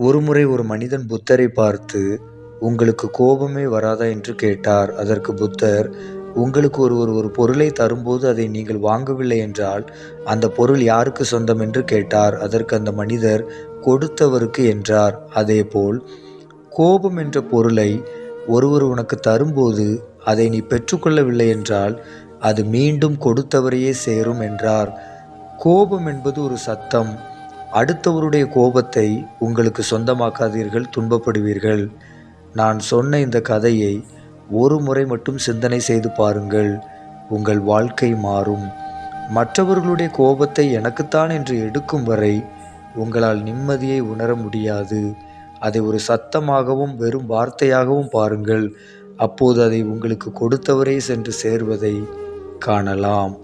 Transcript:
ஒருமுறை ஒரு மனிதன் புத்தரை பார்த்து, உங்களுக்கு கோபமே வராதா என்று கேட்டார். அதற்கு புத்தர், உங்களுக்கு ஒருவர் ஒரு பொருளை தரும்போது அதை நீங்கள் வாங்கவில்லை என்றால், அந்த பொருள் யாருக்கு சொந்தம் என்று கேட்டார். அதற்கு அந்த மனிதர், கொடுத்தவருக்கு என்றார். அதேபோல், கோபம் என்ற பொருளை ஒருவர் உனக்கு தரும்போது, அதை நீ பெற்றுக்கொள்ளவில்லை என்றால், அது மீண்டும் கொடுத்தவரையே சேரும் என்றார். கோபம் என்பது ஒரு சத்தம். அடுத்தவருடைய கோபத்தை உங்களுக்கு சொந்தமாக்காதீர்கள், துன்பப்படுவீர்கள். நான் சொன்ன இந்த கதையை ஒரு முறை மட்டும் சிந்தனை செய்து பாருங்கள். உங்கள் வாழ்க்கை மாறும். மற்றவர்களுடைய கோபத்தை எனக்குத்தான் என்று எடுக்கும் வரை உங்களால் நிம்மதியை உணர முடியாது. அதை ஒரு சத்தமாகவும் வெறும் வார்த்தையாகவும் பாருங்கள். அப்போது அதை உங்களுக்கு கொடுத்தவரே சென்று சேர்வதை காணலாம்.